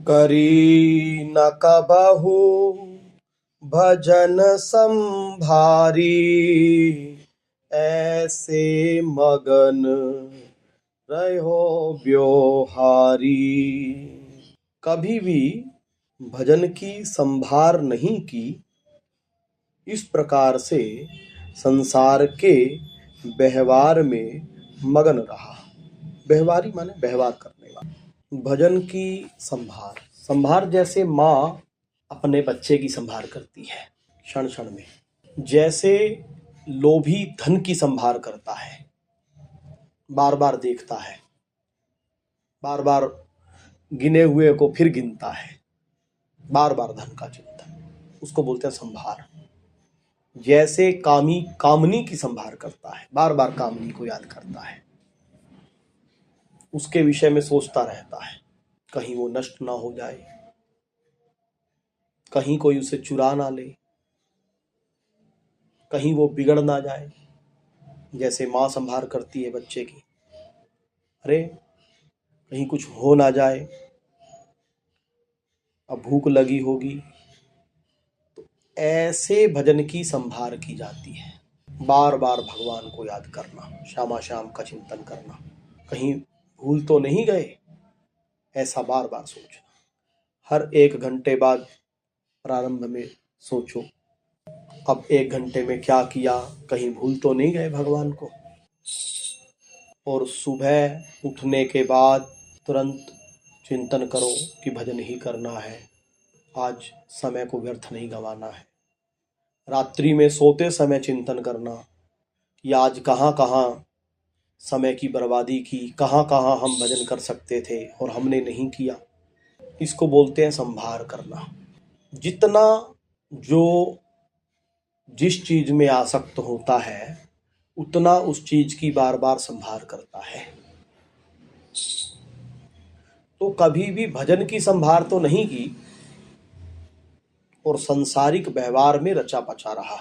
करी न कबहु भजन संभारी, ऐसे मगन रहो ब्योहारी। कभी भी भजन की संभार नहीं की, इस प्रकार से संसार के व्यवहार में मगन रहा। व्यवहारी माने व्यवहार करने वाला। भजन की संभार, संभार जैसे माँ अपने बच्चे की संभार करती है क्षण क्षण में, जैसे लोभी धन की संभार करता है, बार बार देखता है, बार बार गिने हुए को फिर गिनता है, बार बार धन का चिंतन, उसको बोलते हैं संभार। जैसे कामी कामनी की संभार करता है, बार बार कामनी को याद करता है, उसके विषय में सोचता रहता है, कहीं वो नष्ट ना हो जाए, कहीं कोई उसे चुरा ना ले, कहीं वो बिगड़ ना जाए। जैसे माँ संभार करती है बच्चे की, अरे कहीं कुछ हो ना जाए, अब भूख लगी होगी, तो ऐसे भजन की संभार की जाती है। बार बार भगवान को याद करना, श्यामा श्याम का चिंतन करना, कहीं भूल तो नहीं गए, ऐसा बार बार सोचना। हर 1 घंटे बाद प्रारंभ में सोचो, अब 1 घंटे में क्या किया, कहीं भूल तो नहीं गए भगवान को। और सुबह उठने के बाद तुरंत चिंतन करो कि भजन ही करना है, आज समय को व्यर्थ नहीं गंवाना है। रात्रि में सोते समय चिंतन करना कि आज कहाँ कहाँ समय की बर्बादी की, कहाँ कहाँ हम भजन कर सकते थे और हमने नहीं किया। इसको बोलते हैं संभार करना। जितना जो जिस चीज में आसक्त होता है, उतना उस चीज की बार बार संभार करता है। तो कभी भी भजन की संभार तो नहीं की और सांसारिक व्यवहार में रचा पचा रहा।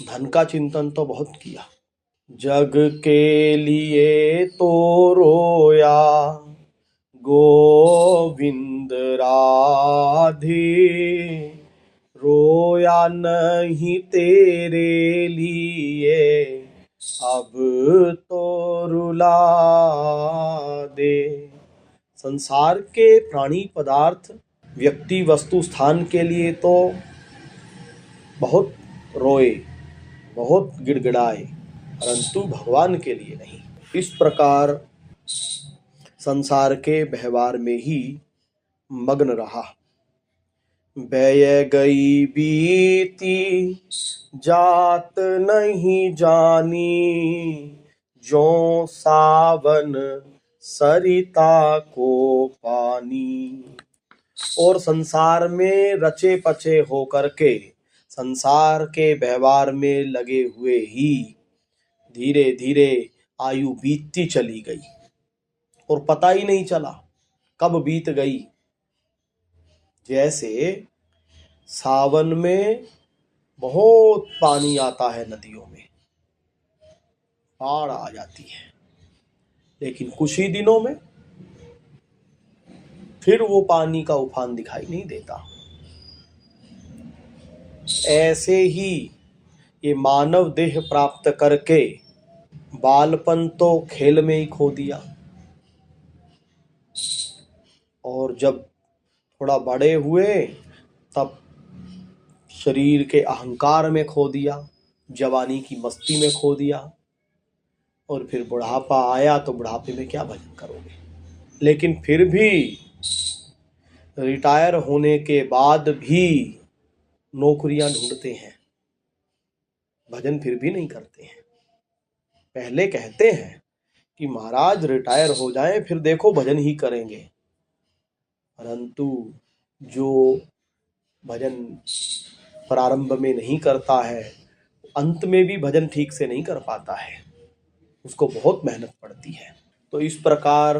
धन का चिंतन तो बहुत किया। जग के लिए तो रोया गोविंद राधे, रोया नहीं तेरे लिए, अब तो रुला दे। संसार के प्राणी पदार्थ, व्यक्ति, वस्तु, स्थान के लिए तो बहुत रोए, बहुत गिड़गिड़ाए, परंतु भगवान के लिए नहीं। इस प्रकार संसार के व्यवहार में ही मग्न रहा। व्यय गई बीती जात नहीं जानी, जो सावन सरिता को पानी। और संसार में रचे पचे होकर के, संसार के व्यवहार में लगे हुए ही धीरे धीरे आयु बीतती चली गई और पता ही नहीं चला कब बीत गई। जैसे सावन में बहुत पानी आता है नदियों में, बाढ़ आ जाती है, लेकिन कुछ ही दिनों में फिर वो पानी का उफान दिखाई नहीं देता। ऐसे ही ये मानव देह प्राप्त करके बालपन तो खेल में ही खो दिया, और जब थोड़ा बड़े हुए तब शरीर के अहंकार में खो दिया, जवानी की मस्ती में खो दिया, और फिर बुढ़ापा आया तो बुढ़ापे में क्या भजन करोगे। लेकिन फिर भी रिटायर होने के बाद भी नौकरियां ढूंढते हैं, भजन फिर भी नहीं करते हैं। पहले कहते हैं कि महाराज रिटायर हो जाएं फिर देखो भजन ही करेंगे, परंतु जो भजन प्रारंभ में नहीं करता है, अंत में भी भजन ठीक से नहीं कर पाता है, उसको बहुत मेहनत पड़ती है। तो इस प्रकार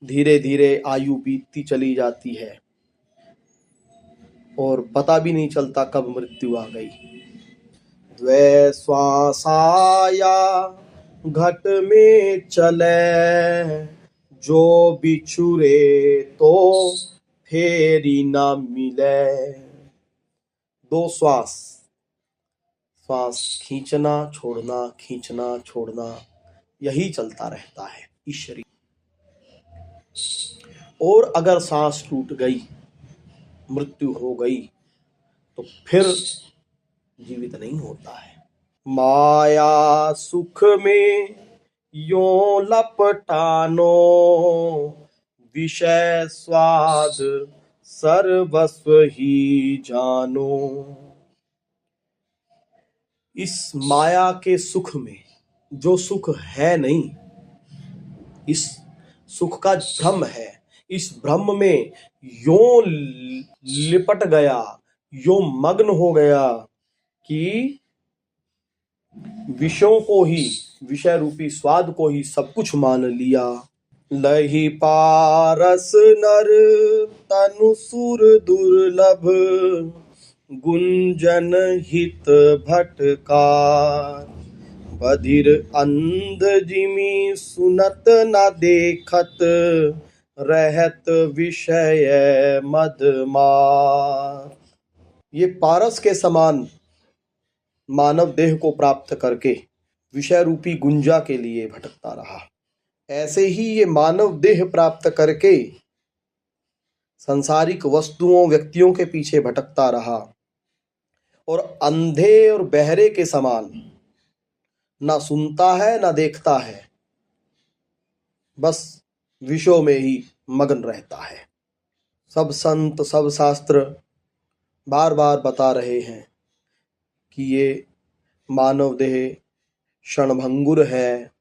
धीरे धीरे आयु बीतती चली जाती है और पता भी नहीं चलता कब मृत्यु आ गई। द्वै श्वासाया घट में चले, जो बिछुरे तो फेरी ना मिले। दो श्वास, श्वास खींचना छोड़ना, यही चलता रहता है इस शरीर। और अगर सांस टूट गई, मृत्यु हो गई, तो फिर जीवित नहीं होता है। माया सुख में यों लपटानो, विषय स्वाद सर्वस्व ही जानो। इस माया के सुख में, जो सुख है नहीं, इस सुख का भ्रम है, इस भ्रम में यों लिपट गया, यों मग्न हो गया कि विषयों को ही, विषय रूपी स्वाद को ही सब कुछ मान लिया। लही पारस नर तनु सुर दुर्लभ, गुंजन हित भटकार। बधिर अंध जिमी सुनत न देखत, रहत विषय मदमार। ये पारस के समान मानव देह को प्राप्त करके विषय रूपी गुंजा के लिए भटकता रहा, ऐसे ही ये मानव देह प्राप्त करके सांसारिक वस्तुओं व्यक्तियों के पीछे भटकता रहा, और अंधे और बहरे के समान ना सुनता है ना देखता है, बस विषयों में ही मगन रहता है। सब संत सब शास्त्र बार बार बता रहे हैं कि ये मानव देह क्षणभंगुर है।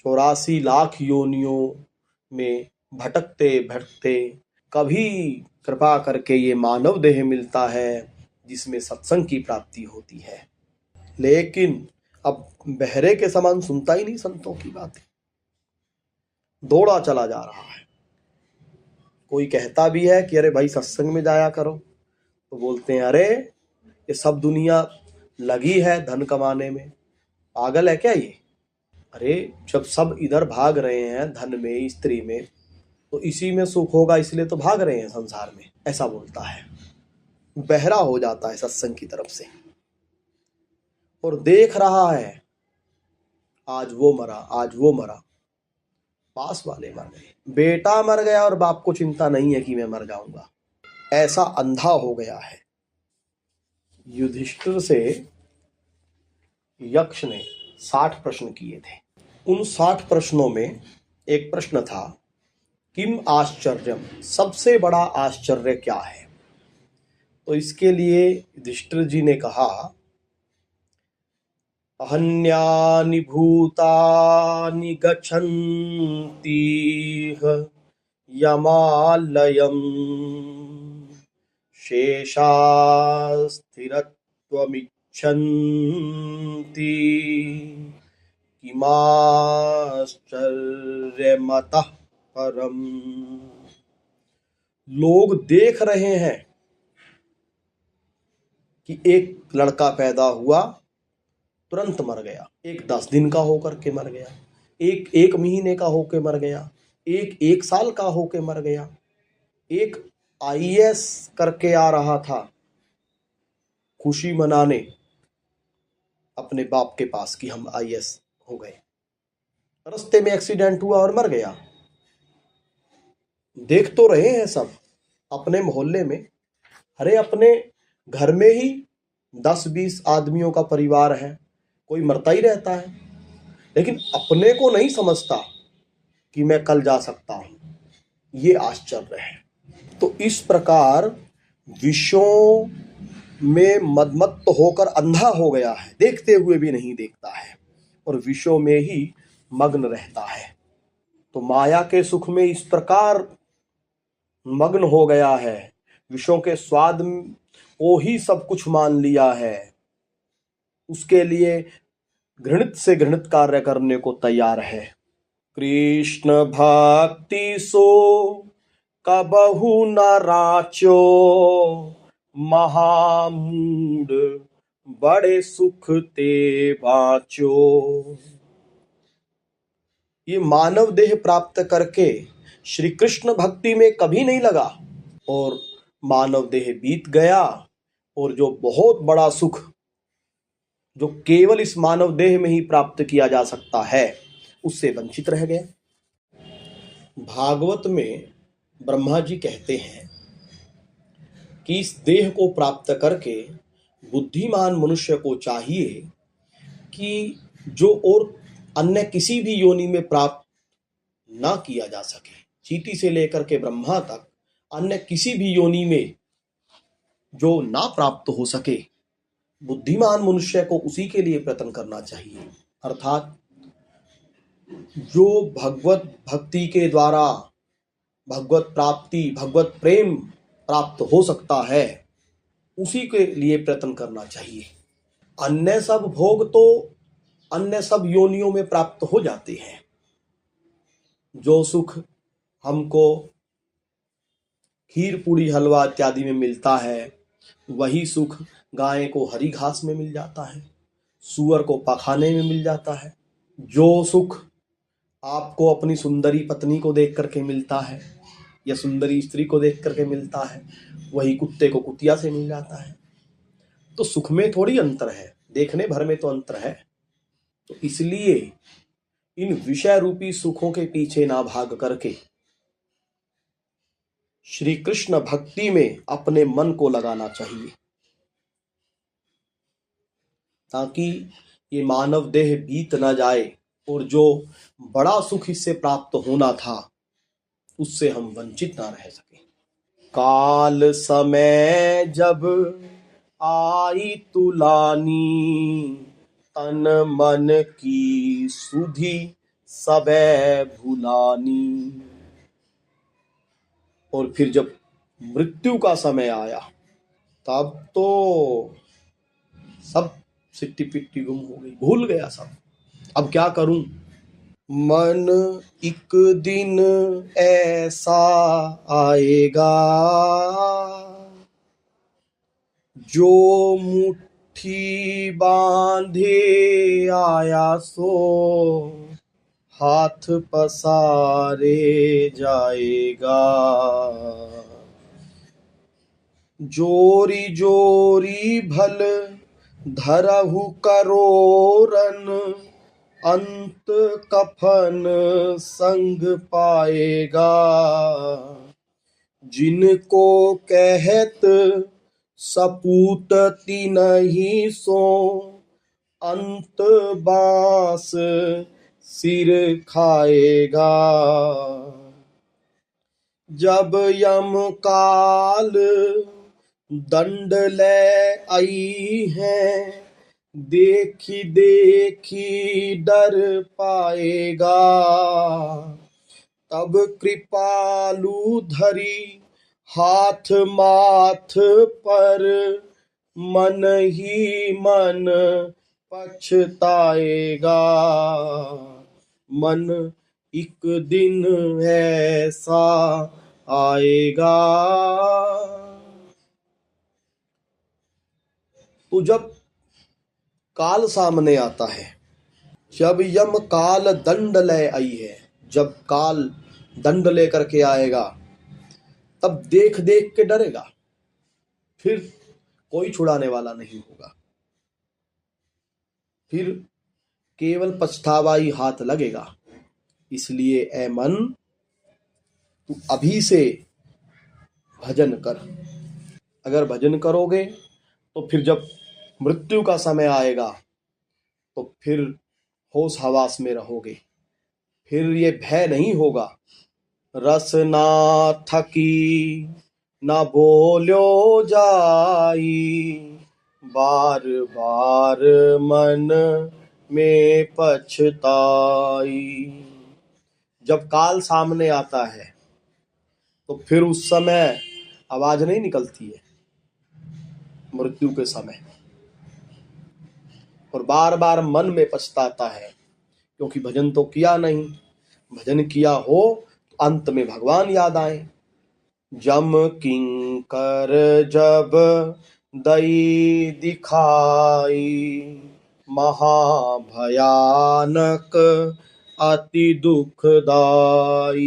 84 लाख योनियों में भटकते भटकते कभी कृपा करके ये मानव देह मिलता है जिसमें सत्संग की प्राप्ति होती है। लेकिन अब बहरे के समान सुनता ही नहीं संतों की बातें, दौड़ा चला जा रहा है। कोई कहता भी है कि अरे भाई सत्संग में जाया करो, तो बोलते हैं अरे ये सब दुनिया लगी है धन कमाने में, पागल है क्या ये। अरे जब सब इधर भाग रहे हैं धन में, स्त्री में, तो इसी में सुख होगा, इसलिए तो भाग रहे हैं संसार में, ऐसा बोलता है। बहरा हो जाता है सत्संग की तरफ से, और देख रहा है आज वो मरा, आज वो मरा, पास वाले मर गए, बेटा मर गया और बाप को चिंता नहीं है कि मैं मर जाऊंगा, ऐसा अंधा हो गया है। युधिष्ठिर से यक्ष ने 60 प्रश्न किए थे। उन 60 प्रश्नों में एक प्रश्न था, किम आश्चर्यम, सबसे बड़ा आश्चर्य क्या है। तो इसके लिए युधिष्ठिर जी ने कहा, अहन्यानि भूतानि गच्छन्ति यमालयम्, शेषास्थिरत्वमिच्छन्ति किमाश्चर्यमतः परम। लोग देख रहे हैं कि एक लड़का पैदा हुआ, तुरंत मर गया, एक 10 दिन का होकर के मर गया, एक महीने का होके मर गया, एक साल का होके मर गया। एक आईएएस करके आ रहा था खुशी मनाने अपने बाप के पास कि हम आईएएस हो गए, रास्ते में एक्सीडेंट हुआ और मर गया। देख तो रहे हैं सब अपने मोहल्ले में, अरे अपने घर में ही 10-20 आदमियों का परिवार है, कोई मरता ही रहता है, लेकिन अपने को नहीं समझता कि मैं कल जा सकता हूं। ये आश्चर्य है। तो इस प्रकार विषयों में मदमत्त होकर अंधा हो गया है, देखते हुए भी नहीं देखता है और विषयों में ही मग्न रहता है। तो माया के सुख में इस प्रकार मग्न हो गया है, विषयों के स्वाद को ही सब कुछ मान लिया है, उसके लिए घृणित से घृणित कार्य करने को तैयार है। कृष्ण भक्ति सो कबहु न राचो, महामूड बड़े सुख ते बाचो। ये मानव देह प्राप्त करके श्री कृष्ण भक्ति में कभी नहीं लगा और मानव देह बीत गया और जो बहुत बड़ा सुख जो केवल इस मानव देह में ही प्राप्त किया जा सकता है उससे वंचित रह गया। भागवत में ब्रह्मा जी कहते हैं कि इस देह को प्राप्त करके बुद्धिमान मनुष्य को चाहिए कि जो और अन्य किसी भी योनि में प्राप्त ना किया जा सके, चींटी से लेकर के ब्रह्मा तक अन्य किसी भी योनि में जो ना प्राप्त हो सके, बुद्धिमान मनुष्य को उसी के लिए प्रयत्न करना चाहिए। अर्थात जो भगवत भक्ति के द्वारा भगवत प्राप्ति भगवत प्रेम प्राप्त हो सकता है उसी के लिए प्रयत्न करना चाहिए। अन्य सब भोग तो अन्य सब योनियों में प्राप्त हो जाते हैं। जो सुख हमको खीर पूरी हलवा इत्यादि में मिलता है वही सुख गाय को हरी घास में मिल जाता है, सूअर को पखाने में मिल जाता है। जो सुख आपको अपनी सुंदरी पत्नी को देख करके मिलता है या सुंदरी स्त्री को देख करके मिलता है वही कुत्ते को कुतिया से मिल जाता है। तो सुख में थोड़ी अंतर है, देखने भर में तो अंतर है। तो इसलिए इन विषय रूपी सुखों के पीछे ना भाग करके श्री कृष्ण भक्ति में अपने मन को लगाना चाहिए ताकि ये मानव देह बीत ना जाए और जो बड़ा सुख इससे प्राप्त होना था उससे हम वंचित ना रह सके। काल समय जब आई तुलानी तन मन की सुधि सबे भुलानी। और फिर जब मृत्यु का समय आया तब तो सब सिट्टी पिट्टी गुम हो गई, भूल गया सब, अब क्या करूं। मन एक दिन ऐसा आएगा जो मुट्ठी बांधे आया सो हाथ पसारे जाएगा। जोरी जोरी भल धरहु करोरन अंत कफन संग पाएगा। जिनको कहत सपूत तिनहि सो अंत बास सिर खाएगा। जब यम काल दंड ले आई है देखी देखी डर पाएगा। तब कृपालु धरी हाथ माथ पर मन ही मन पछताएगा। मन एक दिन ऐसा आएगा। तो जब काल सामने आता है, जब यम काल दंड ले आई है, जब काल दंड लेकर के आएगा तब देख देख के डरेगा, फिर कोई छुड़ाने वाला नहीं होगा, फिर केवल पछतावा ही हाथ लगेगा। इसलिए ए मन तू अभी से भजन कर। अगर भजन करोगे तो फिर जब मृत्यु का समय आएगा तो फिर होश हवास में रहोगे, फिर ये भय नहीं होगा। रस ना थकी ना बोलो जाई बार बार मन में पछताई। जब काल सामने आता है तो फिर उस समय आवाज नहीं निकलती है मृत्यु के समय, और बार बार मन में पछताता है क्योंकि भजन तो किया नहीं। भजन किया हो तो अंत में भगवान याद आए। जम किंकर जब दई दिखाई महाभयानक अति दुखदाई।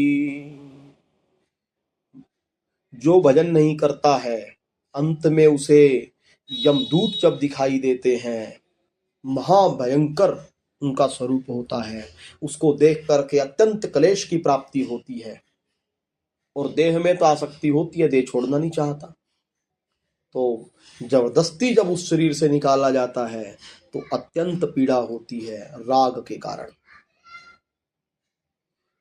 जो भजन नहीं करता है, अंत में उसे यमदूत जब दिखाई देते हैं, महाभयंकर उनका स्वरूप होता है। उसको देख करके अत्यंत क्लेश की प्राप्ति होती है और देह में तो आसक्ति होती है, देह छोड़ना नहीं चाहता। तो जबरदस्ती जब उस शरीर से निकाला जाता है तो अत्यंत पीड़ा होती है राग के कारण।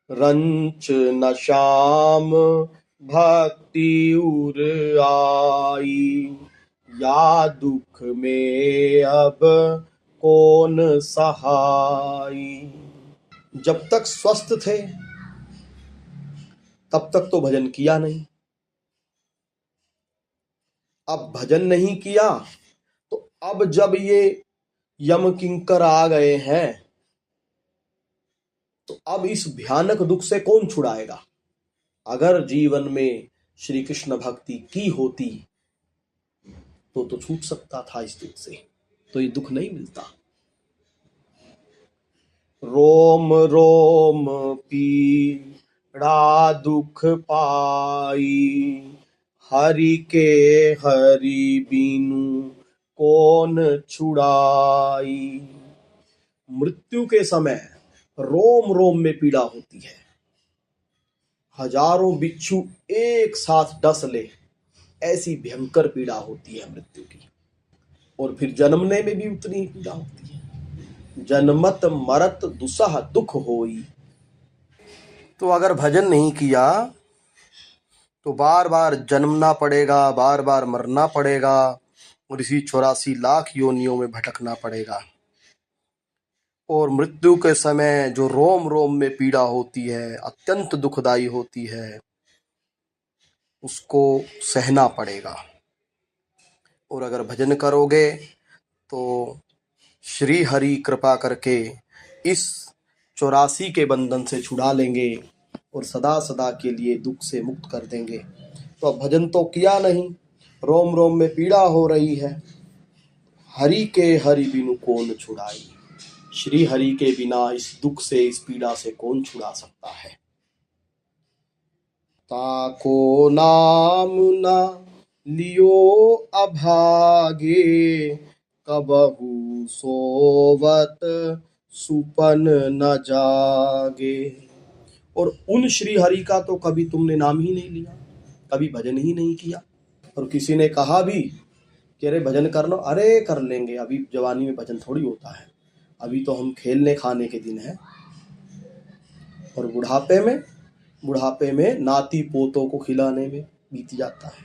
रंच न श्याम भक्ति उर आई, या दुख में अब कौन सहाई। जब तक स्वस्थ थे तब तक तो भजन किया नहीं, अब भजन नहीं किया तो अब जब ये यम किंकर आ गए हैं तो अब इस भयानक दुख से कौन छुड़ाएगा। अगर जीवन में श्री कृष्ण भक्ति की होती तो छूट सकता था इस दुख से, तो ये दुख नहीं मिलता। रोम रोम पीड़ा दुख पाई, हरि के हरि बिनु कौन छुड़ाई। मृत्यु के समय रोम रोम में पीड़ा होती है, हजारों बिच्छू एक साथ डस ले, ऐसी भयंकर पीड़ा होती है मृत्यु की। और फिर जन्मने में भी उतनी ही पीड़ा होती है। जन्मत मरत दुसह दुख होई। तो अगर भजन नहीं किया तो बार बार जन्मना पड़ेगा, बार बार मरना पड़ेगा और इसी 84 लाख योनियों में भटकना पड़ेगा। और मृत्यु के समय जो रोम रोम में पीड़ा होती है, अत्यंत दुखदाई होती है, उसको सहना पड़ेगा। और अगर भजन करोगे तो श्री हरि कृपा करके इस 84 के बंधन से छुड़ा लेंगे और सदा सदा के लिए दुख से मुक्त कर देंगे। तो अब भजन तो किया नहीं, रोम रोम में पीड़ा हो रही है, हरि के हरि बिनु कौन छुड़ाई। श्री हरि के बिना इस दुख से, इस पीड़ा से कौन छुड़ा सकता है। ताको नाम ना लियो अभागे, कबहू सोवत सुपन न जागे। और उन श्री हरि का तो कभी तुमने नाम ही नहीं लिया, कभी भजन ही नहीं किया। और किसी ने कहा भी कि अरे भजन कर लो, अरे कर लेंगे, अभी जवानी में भजन थोड़ी होता है, अभी तो हम खेलने खाने के दिन है। और बुढ़ापे में नाती पोतों को खिलाने में बीत जाता है,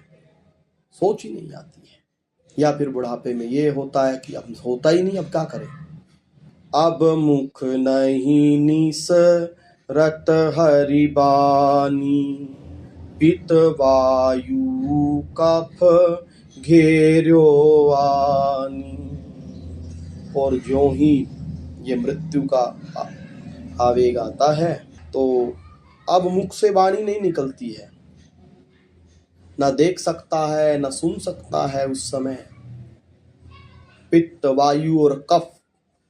सोच ही नहीं आती है। या फिर बुढ़ापे में ये होता है कि अब होता ही नहीं, अब क्या करें। अब मुख नहीं निस रत हरि बानी, पित वायु कफ घेर्यो आनी। और ज्यों ही ये मृत्यु का आवेग आता है तो अब मुख से वाणी नहीं निकलती है, न देख सकता है न सुन सकता है। उस समय पित्त वायु और कफ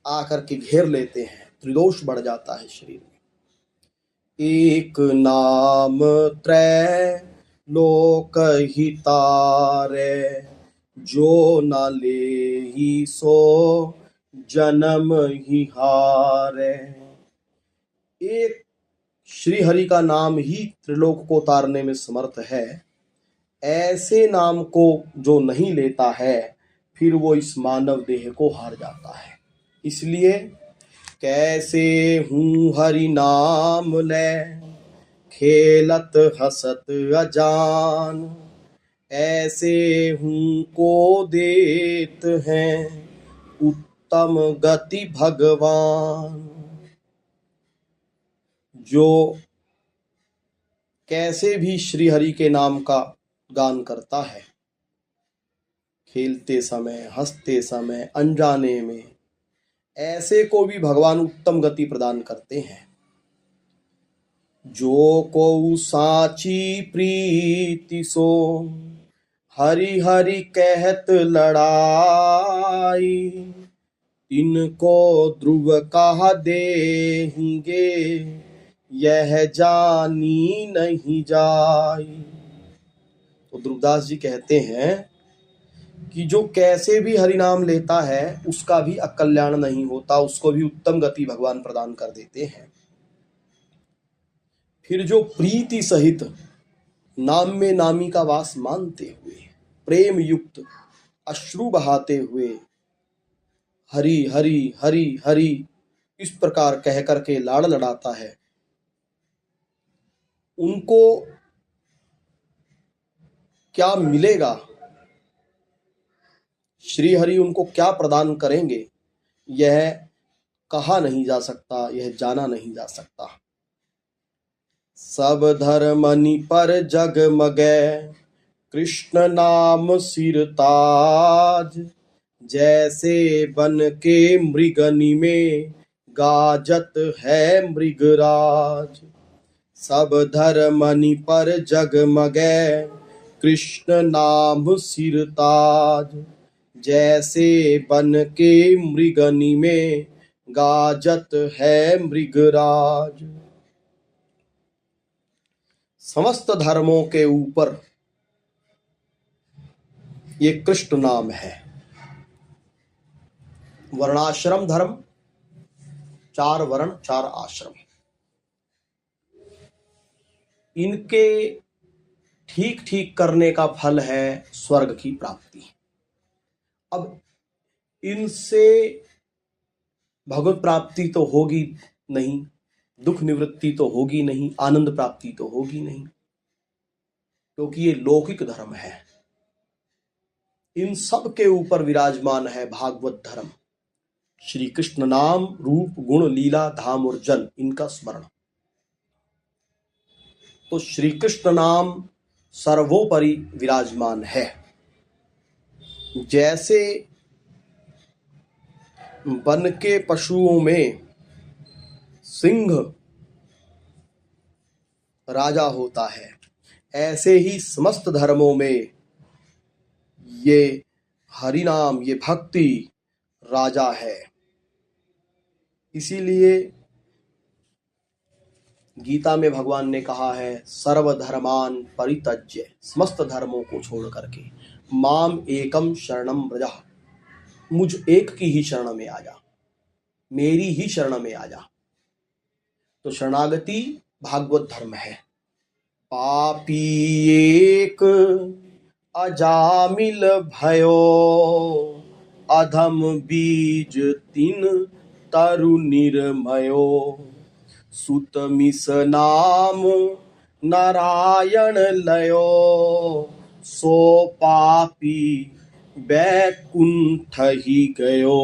आकर के घेर लेते हैं, त्रिदोष बढ़ जाता है शरीर में। एक नाम त्रय लोक हितारे, जो न ले ही सो जन्म ही हारे। एक श्री हरि का नाम ही त्रिलोक को तारने में समर्थ है। ऐसे नाम को जो नहीं लेता है फिर वो इस मानव देह को हार जाता है। इसलिए कैसे हूँ हरि नाम ले, खेलत हसत अजान, ऐसे हूँ को देत हैं उत्तम गति भगवान। जो कैसे भी श्री हरि के नाम का गान करता है, खेलते समय, हंसते समय, अनजाने में, ऐसे को भी भगवान उत्तम गति प्रदान करते हैं। जो को साची प्रीति सो, हरि हरि कहत लड़ाई, इनको ध्रुव कहा देहिंगे, यह जानी नहीं जाई। तो ध्रुवदास जी कहते हैं कि जो कैसे भी हरि नाम लेता है उसका भी अकल्याण नहीं होता, उसको भी उत्तम गति भगवान प्रदान कर देते हैं। फिर जो प्रीति सहित नाम में नामी का वास मानते हुए, प्रेम युक्त अश्रु बहाते हुए हरि हरि हरि हरि इस प्रकार कह करके लाड़ लड़ाता है, उनको क्या मिलेगा, श्री हरि उनको क्या प्रदान करेंगे, यह कहा नहीं जा सकता, यह जाना नहीं जा सकता। सब धर्मनि पर जगमगै, कृष्ण नाम सिर ताज। जैसे बन के मृगनि में, गाजत है मृगराज। सब धर्मनि पर जगमगै, कृष्ण नाम सिर ताज। जैसे बन के मृगनि में, गाजत है मृगराज। समस्त धर्मों के ऊपर ये कृष्ण नाम है। वर्णाश्रम धर्म, 4 वर्ण 4 आश्रम, इनके ठीक ठीक करने का फल है स्वर्ग की प्राप्ति। अब इनसे भगवत प्राप्ति तो होगी नहीं, दुख निवृत्ति तो होगी नहीं, आनंद प्राप्ति तो होगी नहीं, क्योंकि ये लौकिक धर्म है। इन सब के ऊपर विराजमान है भागवत धर्म, श्री कृष्ण नाम रूप गुण लीला धाम और जन, इनका स्मरण। तो श्री कृष्ण नाम सर्वोपरि विराजमान है। जैसे वन के पशुओं में सिंह राजा होता है, ऐसे ही समस्त धर्मों में ये हरि नाम, ये भक्ति राजा है। इसीलिए गीता में भगवान ने कहा है, सर्वधर्मान परित्यज्य, समस्त धर्मों को छोड़ करके माम एकम शरणम व्रज, मुझ एक की ही शरण में आ जा, मेरी ही शरण में आ जा। तो शरणागति भागवत धर्म है। पापी एक अजामिल भयो, अधम बीज तीन तरु निर्मयो। सुत मिस नाम नारायण लयो, सो पापी बैकुंठ ही गयो।